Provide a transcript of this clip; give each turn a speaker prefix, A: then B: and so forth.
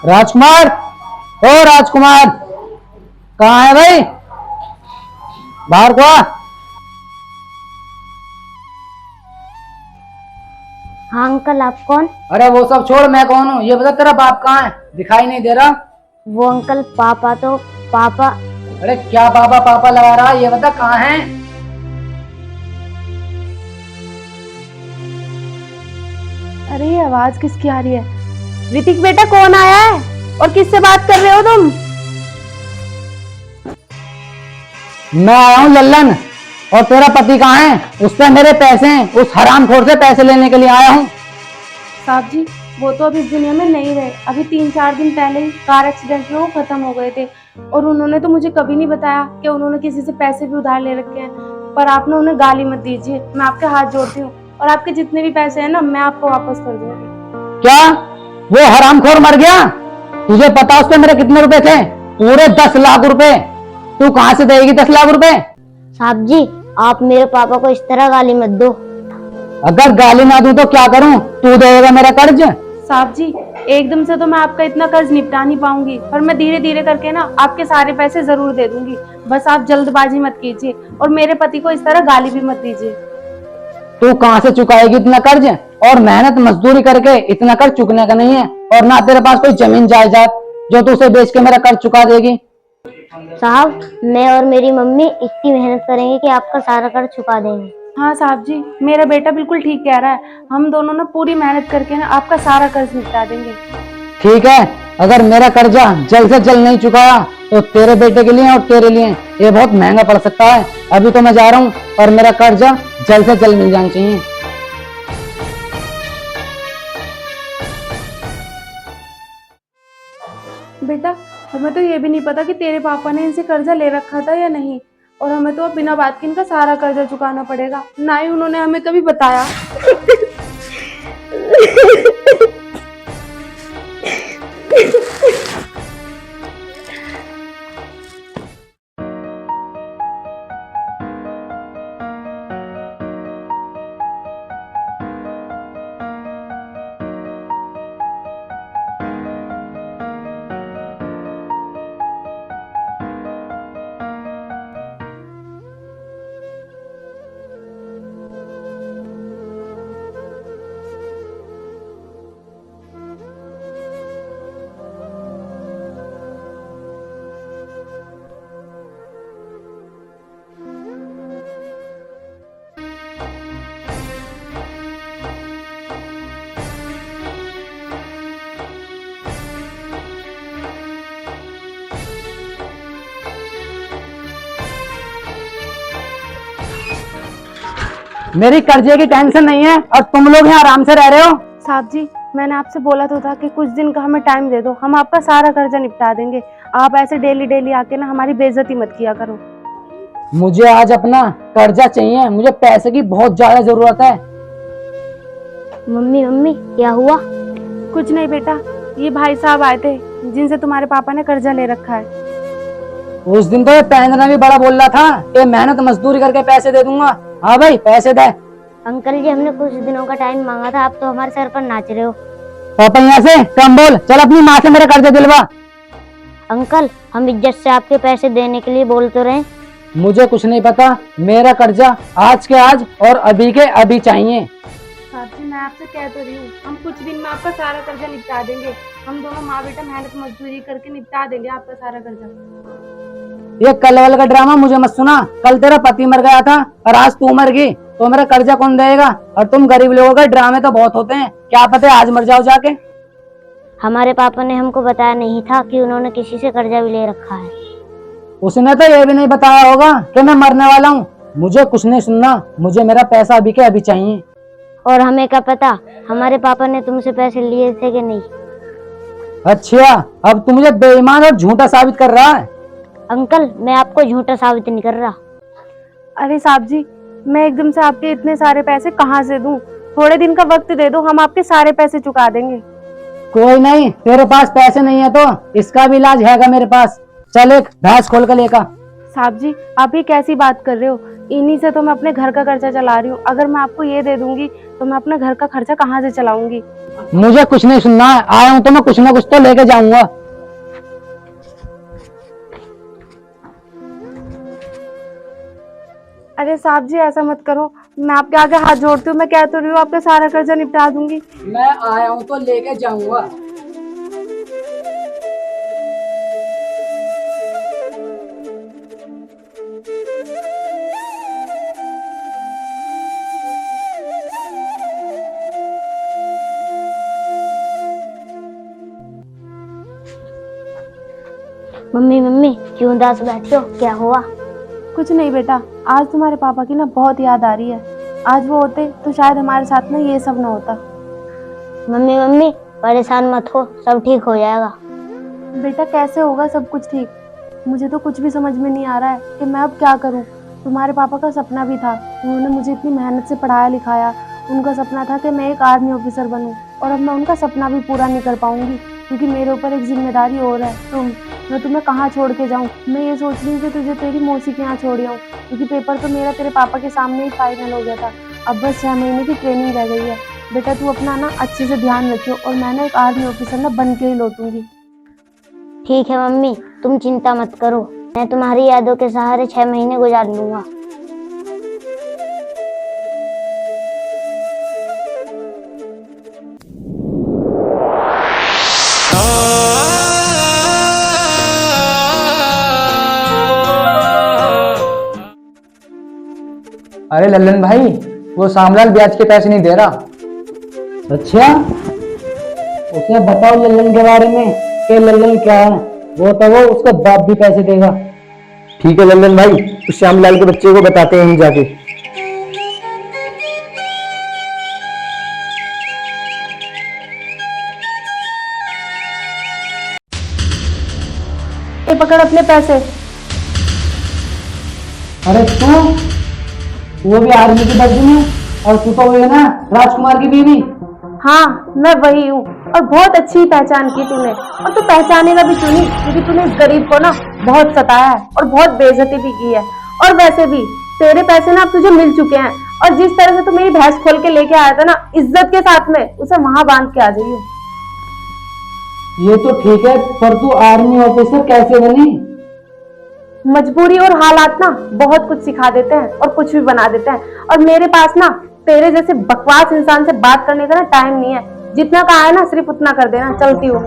A: राजकुमार, ओ राजकुमार, कहाँ है भाई? बाहर को आ।
B: हाँ अंकल, आप कौन?
A: अरे वो सब छोड़, मैं कौन हूँ ये बता। तेरा बाप कहाँ है? दिखाई नहीं दे रहा।
B: वो अंकल पापा तो पापा।
A: अरे क्या पापा पापा लगा रहा है, ये बता कहाँ है?
C: अरे ये आवाज किसकी आ रही है? ऋतिक बेटा, कौन आया है और किससे बात कर रहे हो तुम?
A: मैं आया हूँ लल्लन। और तेरा पति कहाँ है? उस पे मेरे पैसे हैं, उस हरामखोर से पैसे लेने के लिए आया हूँ।
C: साहब जी, वो तो अब इस दुनिया में नहीं रहे। अभी 3-4 दिन पहले ही कार एक्सीडेंट में वो खत्म हो गए थे। और उन्होंने तो मुझे कभी नहीं बताया कि उन्होंने किसी से पैसे भी उधार ले रखे हैं। पर आपने उन्हें गाली मत दीजिए, मैं आपके हाथ जोड़ती हूँ। और आपके जितने भी पैसे हैं ना, मैं आपको वापस कर दूंगी।
A: क्या वो हरामखोर मर गया? तुझे पता उस पे मेरे कितने रुपए थे? पूरे 10 लाख रुपए। तू कहाँ से देगी 10 लाख रुपए?
B: साहब जी, आप मेरे पापा को इस तरह गाली मत दो।
A: अगर गाली ना दूं तो क्या करूं? तू देगा मेरा कर्ज?
C: साहब जी, एकदम से तो मैं आपका इतना कर्ज निपटा नहीं पाऊंगी, पर मैं धीरे धीरे करके ना आपके सारे पैसे जरूर दे दूंगी। बस आप जल्दबाजी मत कीजिए और मेरे पति को इस तरह गाली भी मत दीजिए।
A: तू कहाँ से चुकाएगी इतना कर्ज? और मेहनत मजदूरी करके इतना कर्ज चुकने का नहीं है। और ना तेरे पास कोई जमीन जायदाद जो तू उसे बेच के मेरा कर्ज चुका देगी।
B: साहब, मैं और मेरी मम्मी इतनी मेहनत करेंगे कि आपका सारा कर्ज चुका देंगे।
C: हाँ साहब जी, मेरा बेटा बिल्कुल ठीक कह रहा है। हम दोनों ना पूरी मेहनत करके ना आपका सारा कर्ज निपटा देंगे।
A: ठीक है, अगर मेरा कर्जा जल्द से जल्द नहीं चुकाया तो तेरे बेटे के लिए और तेरे लिए ये बहुत महंगा पड़ सकता है। अभी तो मैं जा रहा हूँ और मेरा कर्जा जल्द से जल्द मिल जाना चाहिए।
C: बेटा, हमें तो ये भी नहीं पता कि तेरे पापा ने इनसे कर्जा ले रखा था या नहीं। और हमें तो अब बिना बात के इनका सारा कर्जा चुकाना पड़ेगा। ना ही उन्होंने हमें कभी बताया।
A: मेरी कर्जे की टेंशन नहीं है और तुम लोग यहाँ आराम से रह रहे हो।
C: साहब जी, मैंने आपसे बोला तो था कि कुछ दिन का हमें टाइम दे दो, हम आपका सारा कर्जा निपटा देंगे। आप ऐसे डेली डेली आके ना हमारी बेइज्जती मत किया करो।
A: मुझे आज अपना कर्जा चाहिए, मुझे पैसे की बहुत ज्यादा जरूरत है।
B: मम्मी मम्मी, क्या हुआ?
C: कुछ नहीं बेटा, ये भाई साहब आए थे जिनसे तुम्हारे पापा ने कर्जा ले रखा है।
A: उस दिन तो ये पेंद्रा भी बड़ा बोल रहा था कि मेहनत मजदूरी करके पैसे दे दूंगा। हाँ भाई, पैसे दे।
B: अंकल जी, हमने कुछ दिनों का टाइम मांगा था, आप तो हमारे सर पर नाच रहे हो।
A: पापा यहाँ से कम बोल, चल अपनी माँ से मेरा कर्जा दिलवा।
B: अंकल, हम इज्जत से आपके पैसे देने के लिए बोल तो रहे।
A: मुझे कुछ नहीं पता, मेरा कर्जा आज के आज और अभी के अभी चाहिए।
C: साहब जी, मैं आपसे कह तो रही हूँ, हम कुछ दिन में आपका सारा कर्जा निपटा देंगे। हम दोनों माँ बेटा मेहनत मजदूरी करके निपटा देंगे आपका सारा कर्जा।
A: ये कल वाला का ड्रामा मुझे मत सुना। कल तेरा पति मर गया था और आज तू मर गई, तो मेरा कर्जा कौन देगा? और तुम गरीब लोगों के ड्रामे तो बहुत होते हैं, क्या पता आज मर जाओ जाके।
B: हमारे पापा ने हमको बताया नहीं था कि उन्होंने किसी से कर्जा भी ले रखा है।
A: उसने तो ये भी नहीं बताया होगा कि मैं मरने वाला हूँ। मुझे कुछ नहीं सुनना, मुझे मेरा पैसा अभी के अभी चाहिए।
B: और हमें क्या पता हमारे पापा ने तुमसे पैसे लिए थे कि नहीं।
A: अच्छा, अब तू मुझे बेईमान और झूठा साबित कर रहा है।
B: अंकल, मैं आपको झूठा साबित नहीं कर रहा।
C: अरे साहब जी, मैं एकदम से आपके इतने सारे पैसे कहाँ से दूं? थोड़े दिन का वक्त दे दो, हम आपके सारे पैसे चुका देंगे।
A: कोई नहीं, तेरे पास पैसे नहीं है तो इसका भी इलाज हैगा मेरे पास। चल एक भैंस खोल कर लेकर।
C: साहब जी, आप ये कैसी बात कर रहे हो? इन्हीं से तो मैं अपने घर का खर्चा चला रही हूँ। अगर मैं आपको ये दे दूंगी तो मैं अपने घर का खर्चा कहाँ से चलाऊंगी?
A: मुझे कुछ नहीं सुनना है, आया हूं तो मैं कुछ ना कुछ तो लेके जाऊंगा।
C: अरे साहब जी, ऐसा मत करो। मैं आपके आगे हाथ जोड़ती हूँ, मैं कह तो रही हूँ आपका सारा कर्जा निपटा दूंगी।
A: मैं आया हूं तो लेके जाऊंगा।
B: मम्मी मम्मी क्यों उदास बैठे हो, क्या हुआ?
C: कुछ नहीं बेटा, आज तुम्हारे पापा की ना बहुत याद आ रही है। आज वो होते तो शायद हमारे साथ में ये सब ना होता।
B: मम्मी मम्मी परेशान मत हो, सब ठीक हो जाएगा।
C: बेटा कैसे होगा सब कुछ ठीक? मुझे तो कुछ भी समझ में नहीं आ रहा है कि मैं अब क्या करूं। तुम्हारे पापा का सपना भी था, उन्होंने मुझे इतनी मेहनत से पढ़ाया लिखाया। उनका सपना था कि मैं एक आर्मी ऑफिसर बनूं, और अब मैं उनका सपना भी पूरा नहीं कर पाऊंगी क्योंकि मेरे ऊपर एक जिम्मेदारी और है। मैं तुम्हें कहाँ छोड़ के जाऊँ? मैं ये सोच रही हूँ कि तुझे तेरी मौसी के यहाँ छोड़ आऊँ, क्योंकि पेपर तो मेरा तेरे पापा के सामने ही फाइनल हो गया था। अब बस 6 महीने की ट्रेनिंग रह गई है। बेटा तू अपना ना अच्छे से ध्यान रखियो, और मैं ना एक आर्मी ऑफिसर ना बन के ही लौटूंगी।
B: ठीक है मम्मी, तुम चिंता मत करो, मैं तुम्हारी यादों के सहारे 6 महीने गुजार लूंगा।
A: अरे लल्लन भाई, वो सामलाल ब्याज के पैसे नहीं दे रहा। अच्छा, उसे बताओ लल्लन के बारे में कि लल्लन क्या है। वो तो वो उसका बाप भी पैसे देगा।
D: ठीक है लल्लन भाई, उस श्यामलाल के बच्चे को बताते हैं हम जाके।
C: ये पकड़ अपने पैसे।
A: अरे तू, वो भी आर्मी की बच्ची है, और तू तो वो है ना राजकुमार की बीवी।
C: हाँ, मैं वही हूँ, और बहुत अच्छी पहचान की तूने। और तू पहचानेगा भी क्यों नहीं, क्योंकि तूने इस गरीब को ना बहुत सताया है और बहुत बेइज्जती भी की है। और वैसे भी तेरे पैसे ना अब तुझे मिल चुके हैं, और जिस तरह से तू मेरी भैंस खोल के लेके आया था ना इज्जत के साथ में, उसे वहां बांध के आ जाइए।
A: ये तो ठीक है, पर तू आर्मी ऑफिसर कैसे बनी?
C: मजबूरी और हालात ना बहुत कुछ सिखा देते हैं और कुछ भी बना देते हैं। और मेरे पास ना तेरे जैसे बकवास इंसान से बात करने का ना टाइम नहीं है। जितना कहा है ना सिर्फ उतना कर देना। चलती हूँ।